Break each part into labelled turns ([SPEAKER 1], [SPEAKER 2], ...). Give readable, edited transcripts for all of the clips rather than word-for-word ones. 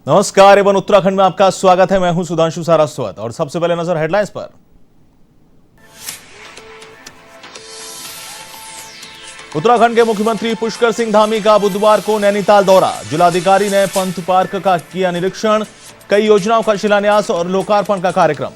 [SPEAKER 1] नमस्कार एवं उत्तराखंड में आपका स्वागत है। मैं हूं सुधांशु सारस्वत और सबसे पहले नजर हेडलाइंस पर। उत्तराखंड के मुख्यमंत्री पुष्कर सिंह धामी का बुधवार को नैनीताल दौरा। जिलाधिकारी ने पंथ पार्क का किया निरीक्षण। कई योजनाओं का शिलान्यास और लोकार्पण का कार्यक्रम।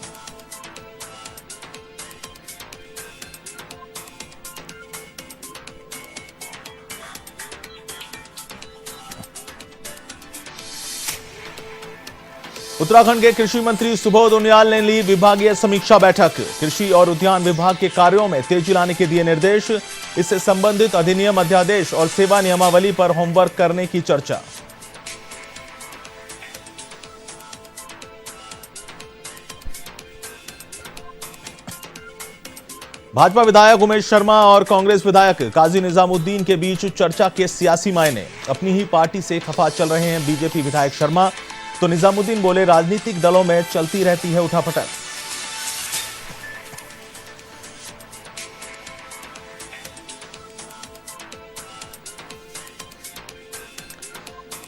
[SPEAKER 1] उत्तराखंड के कृषि मंत्री सुबोध उनियाल ने ली विभागीय समीक्षा बैठक। कृषि और उद्यान विभाग के कार्यों में तेजी लाने के दिए निर्देश। इससे संबंधित अधिनियम, अध्यादेश और सेवा नियमावली पर होमवर्क करने की चर्चा। भाजपा विधायक उमेश शर्मा और कांग्रेस विधायक काजी निजामुद्दीन के बीच चर्चा के सियासी मायने। अपनी ही पार्टी से खफा चल रहे हैं बीजेपी विधायक शर्मा, तो निजामुद्दीन बोले राजनीतिक दलों में चलती रहती है उठापटक।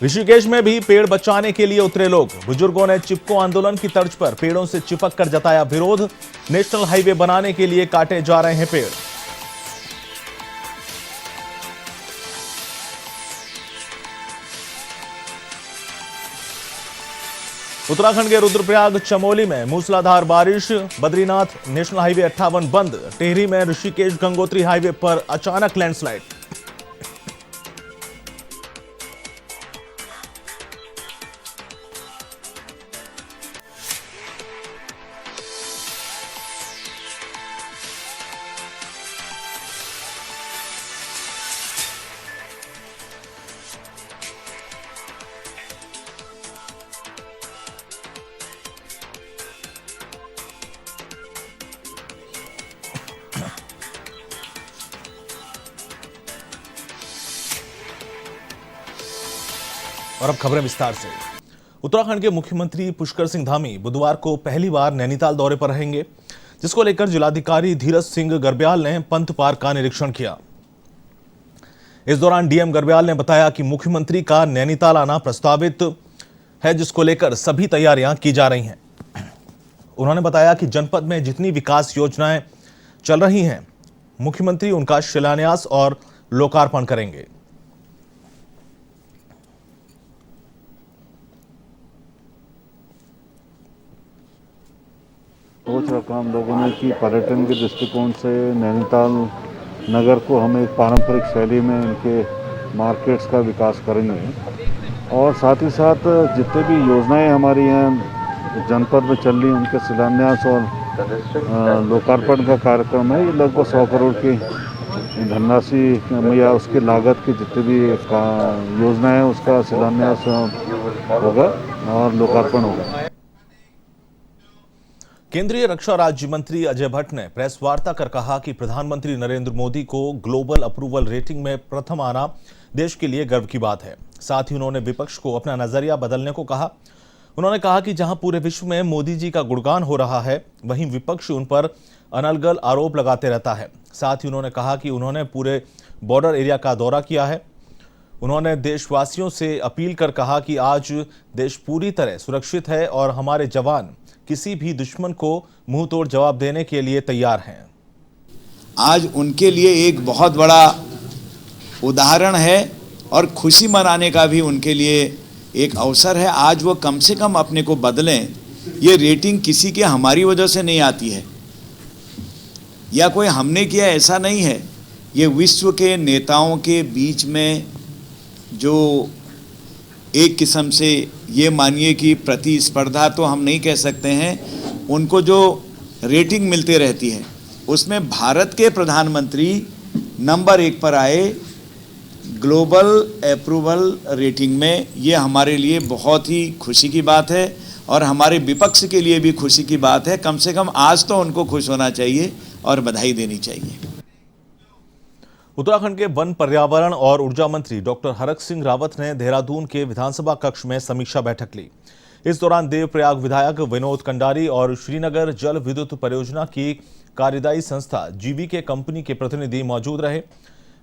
[SPEAKER 1] ऋषिकेश में भी पेड़ बचाने के लिए उतरे लोग। बुजुर्गों ने चिपको आंदोलन की तर्ज पर पेड़ों से चिपक कर जताया विरोध। नेशनल हाईवे बनाने के लिए काटे जा रहे हैं पेड़। उत्तराखंड के रुद्रप्रयाग चमोली में मूसलाधार बारिश। बद्रीनाथ नेशनल हाईवे 58 बंद। टिहरी में ऋषिकेश गंगोत्री हाईवे पर अचानक लैंडस्लाइड। और अब खबरें विस्तार से। उत्तराखंड के मुख्यमंत्री पुष्कर सिंह धामी बुधवार को पहली बार नैनीताल दौरे पर रहेंगे, जिसको लेकर जिलाधिकारी धीरज सिंह गर्ब्याल ने पंथ पार्क का निरीक्षण किया। इस दौरान डीएम गर्ब्याल ने बताया कि मुख्यमंत्री का नैनीताल आना प्रस्तावित है, जिसको लेकर सभी तैयारियां की जा रही हैं। उन्होंने बताया कि जनपद में जितनी विकास योजनाएं चल रही हैं, मुख्यमंत्री उनका शिलान्यास और लोकार्पण करेंगे।
[SPEAKER 2] सोच रखा हम लोगों ने कि पर्यटन के दृष्टिकोण से नैनीताल नगर को हम एक पारंपरिक शैली में इनके मार्केट्स का विकास करेंगे और साथ ही साथ जितने भी योजनाएं हमारी हैं जनपद में चल रही हैं उनके शिलान्यास और लोकार्पण का कार्यक्रम है। ये लगभग 100 करोड़ की धनराशि या उसकी लागत की जितनी भी योजना है उसका शिलान्यास होगा और लोकार्पण होगा।
[SPEAKER 1] केंद्रीय रक्षा राज्य मंत्री अजय भट्ट ने प्रेस वार्ता कर कहा कि प्रधानमंत्री नरेंद्र मोदी को ग्लोबल अप्रूवल रेटिंग में प्रथम आना देश के लिए गर्व की बात है। साथ ही उन्होंने विपक्ष को अपना नजरिया बदलने को कहा। उन्होंने कहा कि जहां पूरे विश्व में मोदी जी का गुणगान हो रहा है, वहीं विपक्ष उन पर अनर्गल आरोप लगाते रहता है। साथ ही उन्होंने कहा कि उन्होंने पूरे बॉर्डर एरिया का दौरा किया है। उन्होंने देशवासियों से अपील कर कहा कि आज देश पूरी तरह सुरक्षित है और हमारे जवान किसी भी दुश्मन को मुंह तोड़ जवाब देने के लिए तैयार हैं।
[SPEAKER 3] आज उनके लिए एक बहुत बड़ा उदाहरण है और खुशी मनाने का भी उनके लिए एक अवसर है। आज वो कम से कम अपने को बदलें। ये रेटिंग किसी के हमारी वजह से नहीं आती है या कोई हमने किया ऐसा नहीं है। ये विश्व के नेताओं के बीच में जो एक किस्म से ये मानिए कि प्रतिस्पर्धा तो हम नहीं कह सकते हैं, उनको जो रेटिंग मिलती रहती है उसमें भारत के प्रधानमंत्री नंबर 1 पर आए ग्लोबल अप्रूवल रेटिंग में। ये हमारे लिए बहुत ही खुशी की बात है और हमारे विपक्ष के लिए भी खुशी की बात है। कम से कम आज तो उनको खुश होना चाहिए और बधाई देनी चाहिए।
[SPEAKER 1] उत्तराखंड के वन, पर्यावरण और ऊर्जा मंत्री डॉक्टर हरक सिंह रावत ने देहरादून के विधानसभा कक्ष में समीक्षा बैठक ली। इस दौरान देवप्रयाग विधायक विनोद कंडारी और श्रीनगर जल विद्युत परियोजना की कार्यदायी संस्था जीवीके कंपनी के प्रतिनिधि मौजूद रहे।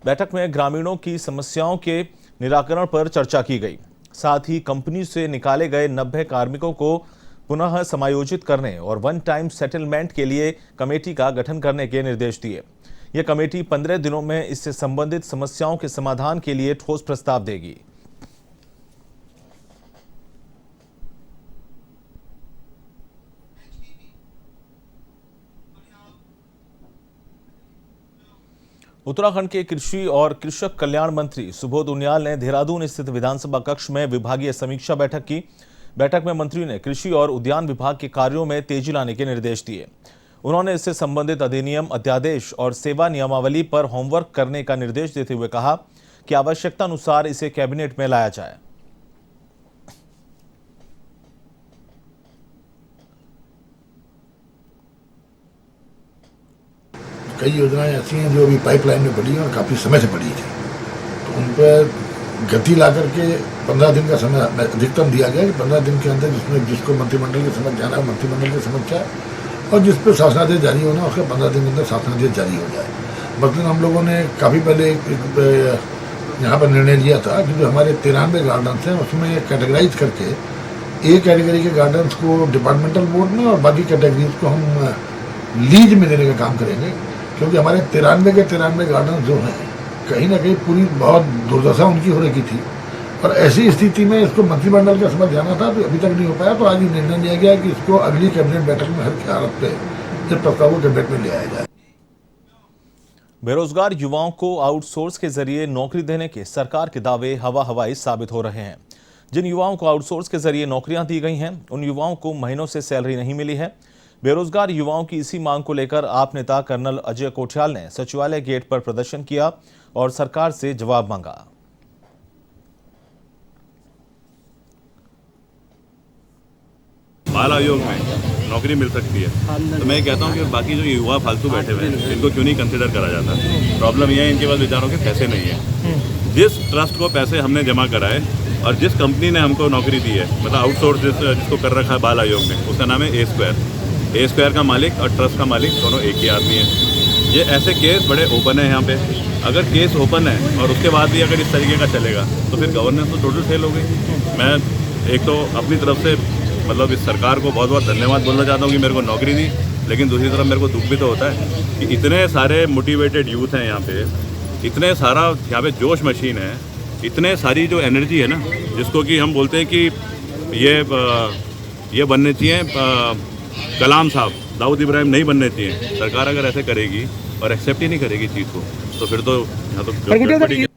[SPEAKER 1] बैठक में ग्रामीणों की समस्याओं के निराकरण पर चर्चा की गई। साथ ही कंपनी से निकाले गए 90 कार्मिकों को पुनः समायोजित करने और वन टाइम सेटलमेंट के लिए कमेटी का गठन करने के निर्देश दिए। यह कमेटी 15 दिनों में इससे संबंधित समस्याओं के समाधान के लिए ठोस प्रस्ताव देगी। उत्तराखंड के कृषि और कृषक कल्याण मंत्री सुबोध उनियाल ने देहरादून स्थित विधानसभा कक्ष में विभागीय समीक्षा बैठक की। बैठक में मंत्री ने कृषि और उद्यान विभाग के कार्यों में तेजी लाने के निर्देश दिए। उन्होंने इससे संबंधित अधिनियम, अध्यादेश और सेवा नियमावली पर होमवर्क करने का निर्देश देते हुए कहा कि आवश्यकता अनुसार इसे कैबिनेट में लाया जाए।
[SPEAKER 4] कई योजनाएं ऐसी हैं जो अभी पाइपलाइन में पड़ी हैं और काफ़ी समय से पड़ी थी, तो उन पर गति ला करके 15 दिन का समय अधिकतम दिया गया कि 15 दिन के अंदर जिसमें जिसको मंत्रिमंडल के समझ जाना है मंत्रिमंडल के समझ जाए और जिस पर शासनादेश जारी होना उसका 15 दिन के अंदर शासनादेश जारी हो जाए। मतलब हम लोगों ने काफ़ी पहले यहाँ पर निर्णय लिया था कि जो हमारे 93 गार्डन्स हैं उसमें कैटेगराइज करके एक कैटेगरी के गार्डन्स को डिपार्टमेंटल बोर्ड में और बाकी कैटेगरीज को हम लीज में देने का काम करेंगे, क्योंकि हमारे 93 के 93 गार्डन जो हैं कहीं ना कहीं पूरी बहुत दुर्दशा उनकी हो रही थी और ऐसी स्थिति में इसको मंत्रिमंडल का समझ जाना था तो अभी तक नहीं हो पाया। तो आज ये निर्णय लिया गया कि इसको अगली कैबिनेट बैठक में हर हालत पे इस प्रस्ताव को कैबिनेट में ले आया जाए।
[SPEAKER 1] बेरोजगार युवाओं को आउटसोर्स के जरिए नौकरी देने के सरकार के दावे हवा हवाई साबित हो रहे हैं। जिन युवाओं को आउटसोर्स के जरिए नौकरियां दी गई हैं उन युवाओं को महीनों से सैलरी नहीं मिली है। बेरोजगार युवाओं की इसी मांग को लेकर आप नेता कर्नल अजय कोठियाल ने सचिवालय गेट पर प्रदर्शन किया और सरकार से जवाब मांगा।
[SPEAKER 5] बाल आयोग में नौकरी मिल सकती है तो मैं कहता हूं कि बाकी जो युवा फालतू बैठे हुए हैं इनको क्यों नहीं कंसिडर करा जाता। प्रॉब्लम यह है इनके पास बेचारों के पैसे नहीं है। जिस ट्रस्ट को पैसे हमने जमा कराए और जिस कंपनी ने हमको नौकरी दी है, मतलब आउटसोर्स जिसको कर रखा है बाल आयोग ने, उसका नाम है ए स्क्वायर का मालिक और ट्रस्ट का मालिक दोनों एक ही आदमी है। ये ऐसे केस बड़े ओपन है यहाँ पे। अगर केस ओपन है और उसके बाद भी अगर इस तरीके का चलेगा तो फिर गवर्नेंस तो टोटल फेल हो गई। मैं एक तो अपनी तरफ से मतलब इस सरकार को बहुत बहुत धन्यवाद बोलना चाहता हूँ कि मेरे को नौकरी दी, लेकिन दूसरी तरफ मेरे को दुख भी तो होता है कि इतने सारे मोटिवेटेड यूथ हैं यहाँ पे, इतने सारा यहाँ पे जोश मशीन है, इतने सारी जो एनर्जी है ना, जिसको कि हम बोलते हैं कि ये बनने चाहिए कलाम साहब, दाऊद इब्राहिम नहीं बनने चाहिए। सरकार अगर ऐसे करेगी और एक्सेप्ट ही नहीं करेगी चीज़ को तो फिर तो यहाँ तो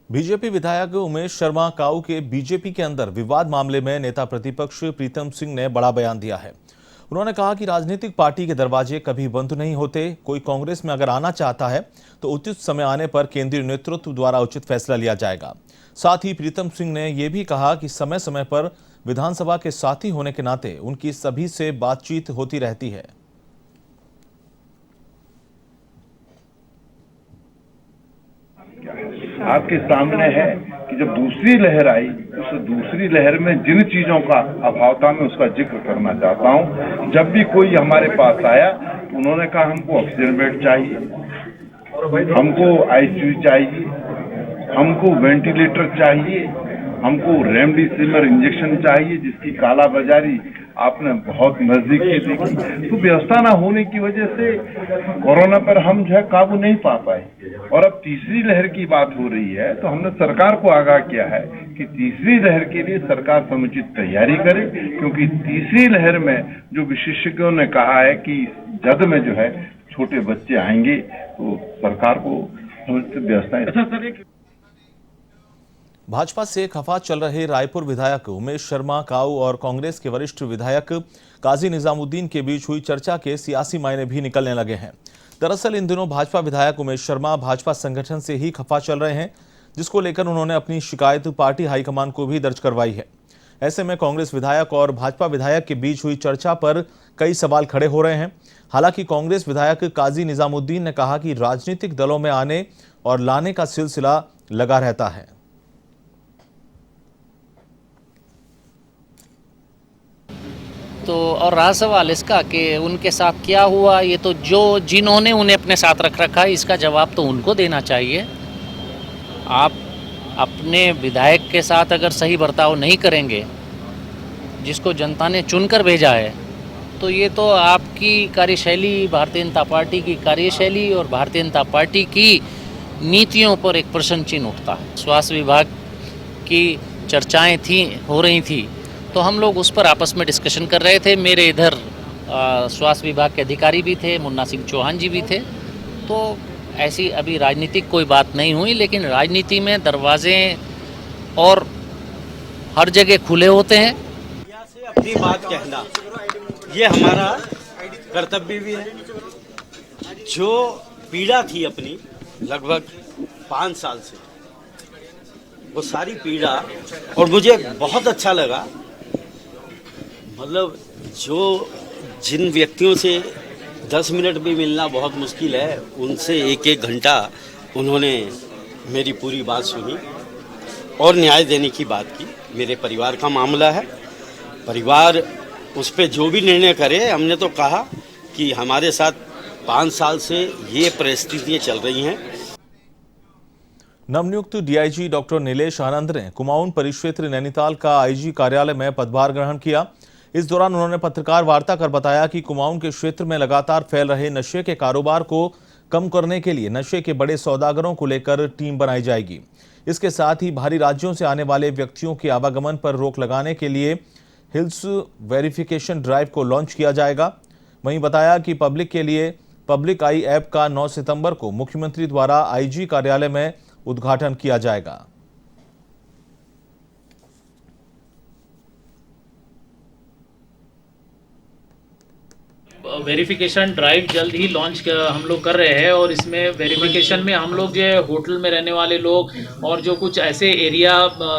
[SPEAKER 1] बीजेपी विधायक उमेश शर्मा काऊ के बीजेपी के अंदर विवाद मामले में नेता प्रतिपक्ष प्रीतम सिंह ने बड़ा बयान दिया है। उन्होंने कहा कि राजनीतिक पार्टी के दरवाजे कभी बंद नहीं होते। कोई कांग्रेस में अगर आना चाहता है तो उचित समय आने पर केंद्रीय नेतृत्व द्वारा उचित फैसला लिया जाएगा। साथ ही प्रीतम सिंह ने यह भी कहा कि समय समय पर विधानसभा के साथी होने के नाते उनकी सभी से बातचीत होती रहती है।
[SPEAKER 6] आपके सामने है कि जब दूसरी लहर आई, उस दूसरी लहर में जिन चीजों का अभाव था मैं उसका जिक्र करना चाहता हूं। जब भी कोई हमारे पास आया तो उन्होंने कहा हमको ऑक्सीजन बेड चाहिए, हमको आईसीयू चाहिए, हमको वेंटिलेटर चाहिए, हमको रेमडेसिविर इंजेक्शन चाहिए, जिसकी कालाबाजारी आपने बहुत नजदीक से देखी। तो व्यवस्था ना होने की वजह से कोरोना पर हम जो है काबू नहीं पा पाए। और अब तीसरी लहर की बात हो रही है तो हमने सरकार को आगाह किया है कि तीसरी लहर के लिए सरकार समुचित तैयारी करे, क्योंकि तीसरी लहर में जो विशेषज्ञों ने कहा है कि जद में जो है छोटे बच्चे आएंगे तो सरकार को समुचित व्यवस्थाएं।
[SPEAKER 1] भाजपा से खफा चल रहे रायपुर विधायक उमेश शर्मा काऊ और कांग्रेस के वरिष्ठ विधायक काजी निजामुद्दीन के बीच हुई चर्चा के सियासी मायने भी निकलने लगे हैं। दरअसल इन दिनों भाजपा विधायक उमेश शर्मा भाजपा संगठन से ही खफा चल रहे हैं, जिसको लेकर उन्होंने अपनी शिकायत पार्टी हाईकमान को भी दर्ज करवाई है। ऐसे में कांग्रेस विधायक और भाजपा विधायक के बीच हुई चर्चा पर कई सवाल खड़े हो रहे हैं। हालांकि कांग्रेस विधायक काजी निजामुद्दीन ने कहा कि राजनीतिक दलों में आने और लाने का सिलसिला लगा रहता है।
[SPEAKER 7] तो और रहा सवाल इसका कि उनके साथ क्या हुआ, ये तो जिन्होंने उन्हें अपने साथ रख रखा है, इसका जवाब तो उनको देना चाहिए। आप अपने विधायक के साथ अगर सही बर्ताव नहीं करेंगे, जिसको जनता ने चुनकर भेजा है, तो ये तो आपकी कार्यशैली, भारतीय जनता पार्टी की कार्यशैली और भारतीय जनता पार्टी की नीतियों पर एक प्रश्न चिन्ह उठता है। स्वास्थ्य विभाग की चर्चाएं हो रही थी, तो हम लोग उस पर आपस में डिस्कशन कर रहे थे। मेरे इधर स्वास्थ्य विभाग के अधिकारी भी थे, मुन्ना सिंह चौहान जी भी थे। तो ऐसी अभी राजनीतिक कोई बात नहीं हुई, लेकिन राजनीति में दरवाजे और हर जगह खुले होते हैं।
[SPEAKER 8] यहाँ से अपनी बात कहना ये हमारा कर्तव्य भी है। जो पीड़ा थी अपनी लगभग 5 साल से, वो सारी पीड़ा, और मुझे बहुत अच्छा लगा, मतलब जो जिन व्यक्तियों से 10 मिनट भी मिलना बहुत मुश्किल है, उनसे 1-1 घंटा उन्होंने मेरी पूरी बात सुनी और न्याय देने की बात की। मेरे परिवार का मामला है, परिवार उस पर जो भी निर्णय करे। हमने तो कहा कि हमारे साथ 5 साल से ये परिस्थितियाँ चल रही हैं।
[SPEAKER 1] नवनियुक्त डीआईजी डॉक्टर नीलेश आनंद ने कुमाऊन परिक्षेत्र नैनीताल का आईजी कार्यालय में पदभार ग्रहण किया। इस दौरान उन्होंने पत्रकार वार्ता कर बताया कि कुमाऊन के क्षेत्र में लगातार फैल रहे नशे के कारोबार को कम करने के लिए नशे के बड़े सौदागरों को लेकर टीम बनाई जाएगी। इसके साथ ही बाहरी राज्यों से आने वाले व्यक्तियों के आवागमन पर रोक लगाने के लिए हिल्स वेरिफिकेशन ड्राइव को लॉन्च किया जाएगा। वहीं बताया कि पब्लिक के लिए पब्लिक आई ऐप का 9 सितंबर को मुख्यमंत्री द्वारा आईजी कार्यालय में उद्घाटन किया जाएगा।
[SPEAKER 9] वेरिफिकेशन ड्राइव जल्द ही लॉन्च हम लोग कर रहे हैं, और इसमें वेरिफिकेशन में हम लोग जो होटल में रहने वाले लोग और जो कुछ ऐसे एरिया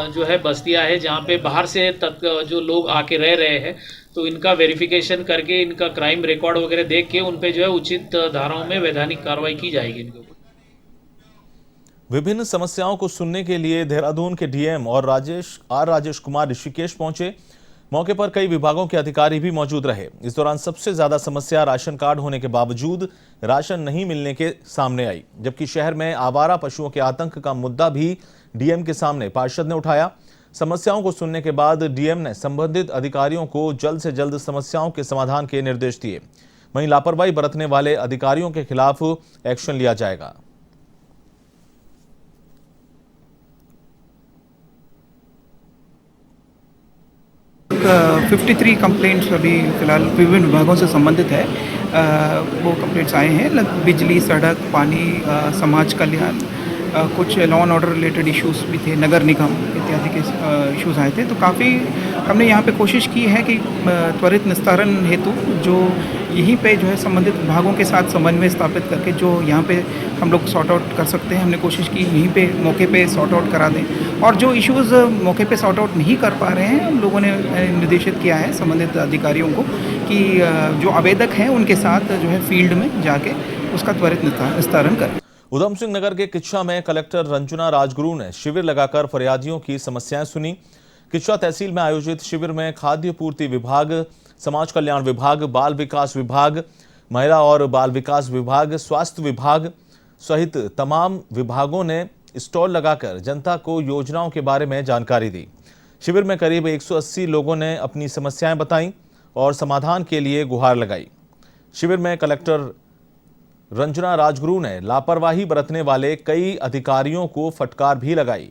[SPEAKER 9] जो है बस्तियां है जहां पे बाहर से जो लोग आके रह रहे हैं, तो इनका वेरिफिकेशन करके इनका क्राइम रिकॉर्ड वगैरह देख के उन पे जो है उचित धाराओं में वैधानिक कार्रवाई की जाएगी इनके ऊपर।
[SPEAKER 1] विभिन्न समस्याओं को सुनने के लिए देहरादून के डीएम और राजेश कुमार ऋषिकेश पहुंचे। मौके पर कई विभागों के अधिकारी भी मौजूद रहे। इस दौरान सबसे ज्यादा समस्या राशन कार्ड होने के बावजूद राशन नहीं मिलने के सामने आई, जबकि शहर में आवारा पशुओं के आतंक का मुद्दा भी डीएम के सामने पार्षद ने उठाया। समस्याओं को सुनने के बाद डीएम ने संबंधित अधिकारियों को जल्द से जल्द समस्याओं के समाधान के निर्देश दिए। वहीं लापरवाही बरतने वाले अधिकारियों के खिलाफ एक्शन लिया जाएगा।
[SPEAKER 10] लगभग 53 कंप्लेंट्स अभी फिलहाल विभिन्न विभागों से संबंधित है। वो कंप्लेंट्स आए हैं, बिजली, सड़क, पानी, समाज कल्याण, कुछ law and order related issues भी थे, नगर निगम इत्यादि के इश्यूज आए थे। तो काफ़ी हमने यहाँ पे कोशिश की है कि त्वरित निस्तारण हेतु जो यहीं पे जो है संबंधित विभागों के साथ समन्वय स्थापित करके जो यहाँ पे हम लोग सॉर्ट आउट कर सकते हैं, हमने कोशिश की यहीं पे मौके पे सॉर्ट आउट करा दें। और जो इश्यूज़ मौके पे सॉर्ट आउट नहीं कर पा रहे हैं, हम लोगों ने निर्देशित किया है संबंधित अधिकारियों को कि जो आवेदक हैं उनके साथ जो है फील्ड में जाके उसका त्वरित निस्तारण करें।
[SPEAKER 1] उधम सिंह नगर के किच्छा में कलेक्टर रंजना राजगुरु ने शिविर लगाकर फरियादियों की समस्याएं सुनी। किच्छा तहसील में आयोजित शिविर में खाद्य पूर्ति विभाग, समाज कल्याण विभाग, बाल विकास विभाग, महिला और बाल विकास विभाग, स्वास्थ्य विभाग सहित तमाम विभागों ने स्टॉल लगाकर जनता को योजनाओं के बारे में जानकारी दी। शिविर में करीब 180 लोगों ने अपनी समस्याएं बताईं और समाधान के लिए गुहार लगाई। शिविर में कलेक्टर रंजना राजगुरु ने लापरवाही बरतने वाले कई अधिकारियों को फटकार भी लगाई।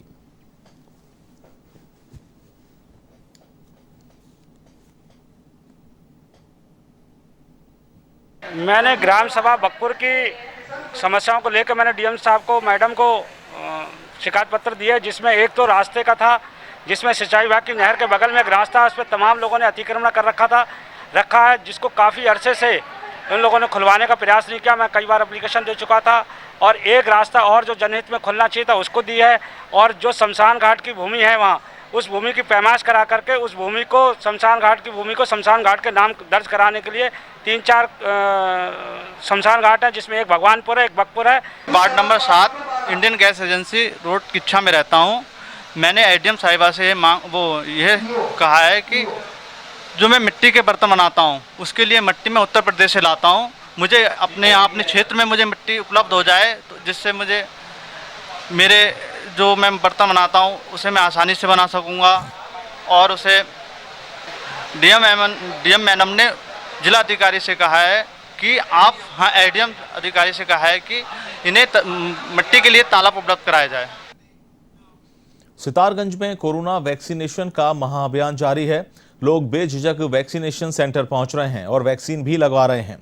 [SPEAKER 11] मैंने ग्राम सभा बकपुर की समस्याओं को लेकर मैंने डीएम साहब को, मैडम को शिकायत पत्र दिया, जिसमें एक तो रास्ते का था, जिसमें सिंचाई विभाग की नहर के बगल में एक रास्ता, उस पर तमाम लोगों ने अतिक्रमण कर रखा है, जिसको काफ़ी अरसे से इन लोगों ने खुलवाने का प्रयास नहीं किया। मैं कई बार एप्लीकेशन दे चुका था, और एक रास्ता और जो जनहित में खुलना चाहिए था उसको दी है, और जो शमशान घाट की भूमि है वहाँ उस भूमि की पैमाइश करा करके उस भूमि को शमशान घाट की भूमि को शमशान घाट के नाम दर्ज कराने के लिए 3-4 शमशान घाट है, जिसमें एक भगवानपुर है, एक बकपुर है।
[SPEAKER 12] Ward number 7 Indian gas agency road Kichha में रहता हूँ। मैंने एडीएम साहिबा से यह कहा है कि जो मैं मिट्टी के बर्तन बनाता हूँ उसके लिए मिट्टी मैं उत्तर प्रदेश से लाता हूँ। मुझे अपने क्षेत्र में मुझे मिट्टी उपलब्ध हो जाए, तो जिससे मुझे मेरे जो मैं बर्तन बनाता हूँ उसे मैं आसानी से बना सकूँगा। और उसे डीएम मैडम ने जिला अधिकारी से कहा है कि आप एडीएम अधिकारी से कहा है कि इन्हें मिट्टी के लिए तालाब उपलब्ध कराया जाए।
[SPEAKER 1] सितारगंज में कोरोना वैक्सीनेशन का महाअभियान जारी है। लोग बेझिझक वैक्सीनेशन सेंटर पहुंच रहे हैं और वैक्सीन भी लगवा रहे हैं।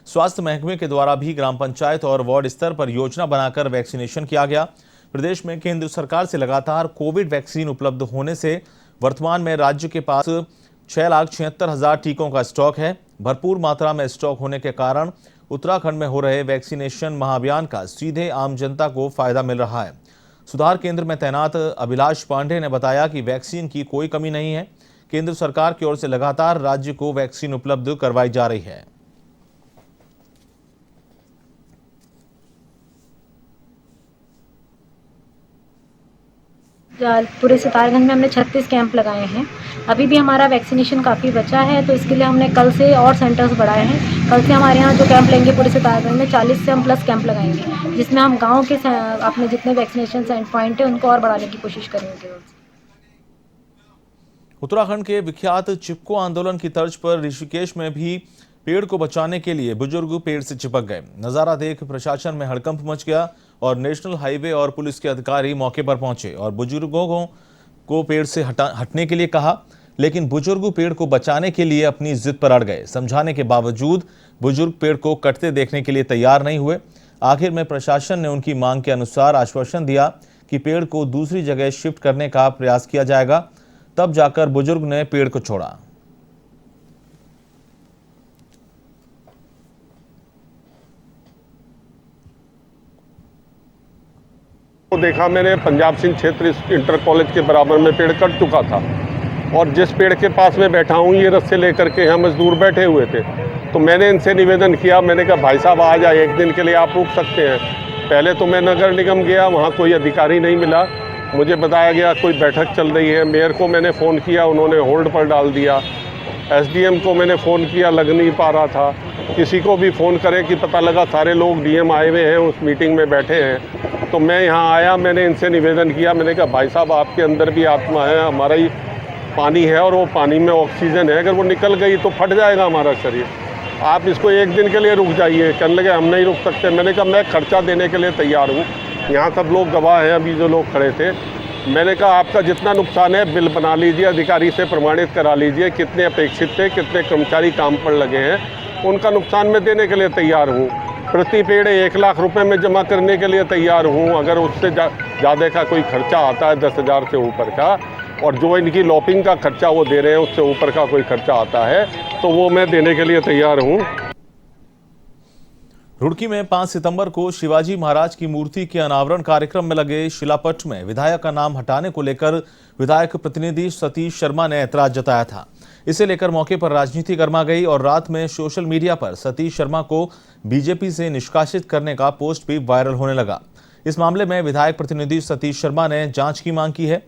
[SPEAKER 1] स्वास्थ्य महकमे के द्वारा भी ग्राम पंचायत और वार्ड स्तर पर योजना बनाकर वैक्सीनेशन किया गया। प्रदेश में केंद्र सरकार से लगातार कोविड वैक्सीन उपलब्ध होने से वर्तमान में राज्य के पास 6,76,000 टीकों का स्टॉक है। भरपूर मात्रा में स्टॉक होने के कारण उत्तराखंड में हो रहे वैक्सीनेशन महाअभियान का सीधे आम जनता को फायदा मिल रहा है। सुधार केंद्र में तैनात अभिलाष पांडे ने बताया कि वैक्सीन की कोई कमी नहीं है। केंद्र सरकार की ओर से लगातार राज्य को वैक्सीन उपलब्ध करवाई जा रही है।
[SPEAKER 13] पूरे सितारगंज में हमने 36 कैंप लगाए हैं। अभी भी हमारा वैक्सीनेशन काफ़ी बचा है, तो इसके लिए हमने कल से और सेंटर्स बढ़ाए हैं। कल से हमारे यहाँ जो कैंप लेंगे पूरे सितारगंज में 40 से हम प्लस कैंप लगाएंगे, जिसमें हम गांव के अपने जितने वैक्सीनेशन पॉइंट है उनको और बढ़ाने की कोशिश करेंगे।
[SPEAKER 1] उत्तराखंड के विख्यात चिपको आंदोलन की तर्ज पर ऋषिकेश में भी पेड़ को बचाने के लिए बुजुर्ग पेड़ से चिपक गए। नजारा देख प्रशासन में हड़कंप मच गया और नेशनल हाईवे और पुलिस के अधिकारी मौके पर पहुंचे और बुजुर्गों को पेड़ से हटने के लिए कहा, लेकिन बुजुर्ग पेड़ को बचाने के लिए अपनी जिद पर अड़ गए। समझाने के बावजूद बुजुर्ग पेड़ को कटते देखने के लिए तैयार नहीं हुए। आखिर में प्रशासन ने उनकी मांग के अनुसार आश्वासन दिया कि पेड़ को दूसरी जगह शिफ्ट करने का प्रयास किया जाएगा। तब जाकर बुजुर्ग ने पेड़ को छोड़ा।
[SPEAKER 14] देखा मैंने पंजाब सिंह क्षेत्र इंटर कॉलेज के बराबर में पेड़ कट चुका था और जिस पेड़ के पास मैं बैठा हूँ ये रस्से लेकर के यहाँ मजदूर बैठे हुए थे। तो मैंने इनसे निवेदन किया, मैंने कहा भाई साहब आ जाए, एक दिन के लिए आप रुक सकते हैं। पहले तो मैं नगर निगम गया, वहाँ कोई अधिकारी नहीं मिला। मुझे बताया गया कोई बैठक चल रही है। मेयर को मैंने फ़ोन किया, उन्होंने होल्ड पर डाल दिया। एसडीएम को मैंने फ़ोन किया, लग नहीं पा रहा था। किसी को भी फ़ोन करें कि पता लगा सारे लोग डीएम आए हुए हैं, उस मीटिंग में बैठे हैं। तो मैं यहाँ आया, मैंने इनसे निवेदन किया, मैंने कहा भाई साहब आपके अंदर भी आत्मा है, हमारा ही पानी है और वो पानी में ऑक्सीजन है, अगर वो निकल गई तो फट जाएगा हमारा शरीर। आप इसको एक दिन के लिए रुक जाइए। कहने लगे हम नहीं रुक सकते। मैंने कहा मैं खर्चा देने के लिए तैयार हूँ, यहाँ सब लोग गवाह हैं, अभी जो लोग खड़े थे। मैंने कहा आपका जितना नुकसान है बिल बना लीजिए, अधिकारी से प्रमाणित करा लीजिए, कितने अपेक्षित थे, कितने कर्मचारी काम पर लगे हैं, उनका नुकसान मैं देने के लिए तैयार हूँ। प्रति पेड़ 1 लाख रुपए में जमा करने के लिए तैयार हूँ। अगर उससे ज़्यादा का कोई खर्चा आता है 10,000 से ऊपर का, और जो इनकी लॉपिंग का खर्चा वो दे रहे हैं उससे ऊपर का कोई खर्चा आता है तो वो मैं देने के लिए तैयार हूँ।
[SPEAKER 1] रुड़की में 5 सितंबर को शिवाजी महाराज की मूर्ति के अनावरण कार्यक्रम में लगे शिलापट में विधायक का नाम हटाने को लेकर विधायक प्रतिनिधि सतीश शर्मा ने ऐतराज जताया था। इसे लेकर मौके पर राजनीति गर्मा गई और रात में सोशल मीडिया पर सतीश शर्मा को बीजेपी से निष्कासित करने का पोस्ट भी वायरल होने लगा। इस मामले में विधायक प्रतिनिधि सतीश शर्मा ने जांच की मांग की है।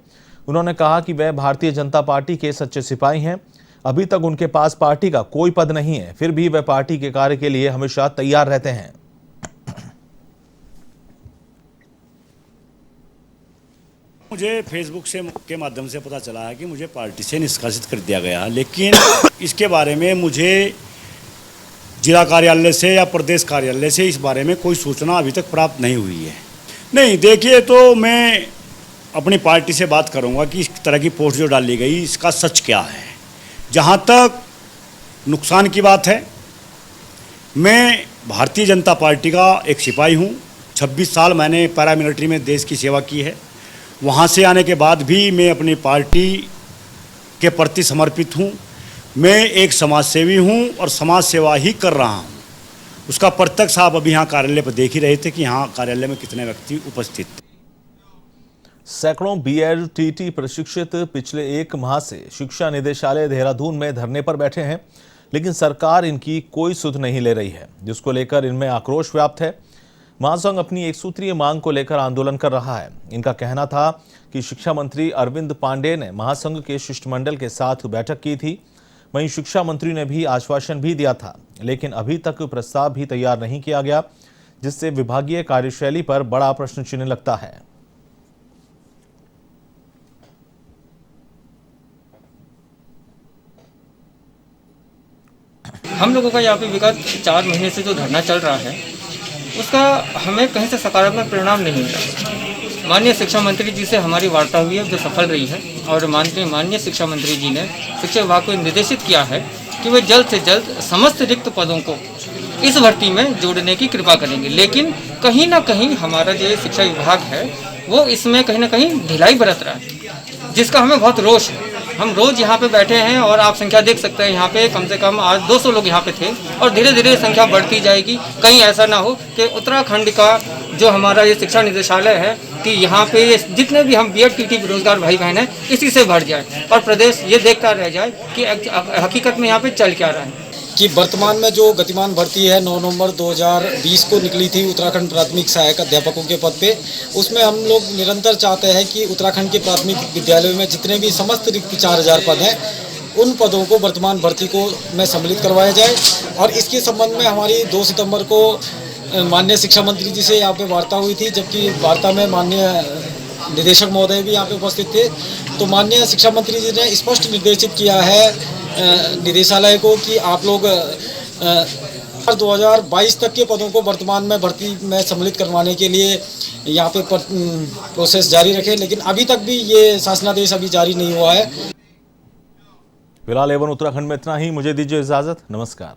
[SPEAKER 1] उन्होंने कहा कि वह भारतीय जनता पार्टी के सच्चे सिपाही हैं। अभी तक उनके पास पार्टी का कोई पद नहीं है, फिर भी वह पार्टी के कार्य के लिए हमेशा तैयार रहते हैं।
[SPEAKER 15] मुझे फेसबुक के माध्यम से पता चला है कि मुझे पार्टी से निष्कासित कर दिया गया, लेकिन इसके बारे में मुझे जिला कार्यालय से या प्रदेश कार्यालय से इस बारे में कोई सूचना अभी तक प्राप्त नहीं हुई है। नहीं, देखिए, तो मैं अपनी पार्टी से बात करूंगा कि इस तरह की पोस्ट जो डाली गई इसका सच क्या है। जहां तक नुकसान की बात है, मैं भारतीय जनता पार्टी का एक सिपाही हूं। 26 साल मैंने पैरामिलिट्री में देश की सेवा की है। वहां से आने के बाद भी मैं अपनी पार्टी के प्रति समर्पित हूं। मैं एक समाजसेवी हूं और समाज सेवा ही कर रहा हूं। उसका प्रत्यक्ष आप अभी यहाँ कार्यालय पर देख ही रहे थे कि यहाँ कार्यालय में कितने व्यक्ति उपस्थित थे।
[SPEAKER 1] सैकड़ों बीएलटीटी प्रशिक्षित पिछले 1 माह से शिक्षा निदेशालय देहरादून में धरने पर बैठे हैं, लेकिन सरकार इनकी कोई सुध नहीं ले रही है, जिसको लेकर इनमें आक्रोश व्याप्त है। महासंघ अपनी एक सूत्रीय मांग को लेकर आंदोलन कर रहा है। इनका कहना था कि शिक्षा मंत्री अरविंद पांडेय ने महासंघ के शिष्टमंडल के साथ बैठक की थी। वहीं शिक्षा मंत्री ने भी आश्वासन भी दिया था, लेकिन अभी तक प्रस्ताव भी तैयार नहीं किया गया, जिससे विभागीय कार्यशैली पर बड़ा प्रश्न चिन्ह लगता है।
[SPEAKER 16] हम लोगों का यहाँ पे विगत 4 महीने से जो धरना चल रहा है उसका हमें कहीं से सकारात्मक परिणाम नहीं मिल रहा। माननीय शिक्षा मंत्री जी से हमारी वार्ता हुई है जो सफल रही है और माननीय शिक्षा मंत्री जी ने शिक्षा विभाग को निर्देशित किया है कि वे जल्द से जल्द समस्त रिक्त पदों को इस भर्ती में जोड़ने की कृपा करेंगे। लेकिन कहीं ना कहीं हमारा जो शिक्षा विभाग है वो इसमें कहीं ना कहीं ढिलाई बरत रहा है, जिसका हमें बहुत रोष है। हम रोज़ यहाँ पे बैठे हैं और आप संख्या देख सकते हैं, यहाँ पे कम से कम आज 200 लोग यहाँ पे थे और धीरे धीरे संख्या बढ़ती जाएगी। कहीं ऐसा ना हो कि उत्तराखंड का जो हमारा ये शिक्षा निदेशालय है कि यहाँ पे जितने भी हम BEd TT बेरोजगार भाई बहन हैं इसी से बढ़ जाए और प्रदेश ये देखता रह जाए कि हकीकत में यहाँ पे चल क्या रहा है।
[SPEAKER 17] कि वर्तमान में जो गतिमान भर्ती है 9 नवंबर 2020 को निकली थी उत्तराखंड प्राथमिक सहायक अध्यापकों के पद पे, उसमें हम लोग निरंतर चाहते हैं कि उत्तराखंड के प्राथमिक विद्यालयों में जितने भी समस्त रिक्त 4000 पद हैं उन पदों को वर्तमान भर्ती को में सम्मिलित करवाया जाए। और इसके संबंध में हमारी 2 सितंबर को माननीय शिक्षा मंत्री जी से यहाँ पे वार्ता हुई थी, जबकि वार्ता में माननीय निदेशक महोदय भी यहाँ पे उपस्थित थे। तो माननीय शिक्षा मंत्री जी ने स्पष्ट निर्देशित किया है निदेशालय को कि आप लोग 2022 तक के पदों को वर्तमान में भर्ती में सम्मिलित करवाने के लिए यहाँ पे प्रोसेस जारी रखें। लेकिन अभी तक भी ये शासनादेश अभी जारी नहीं हुआ है।
[SPEAKER 1] फिलहाल A1 उत्तराखंड में इतना ही। मुझे दीजिए इजाजत। नमस्कार।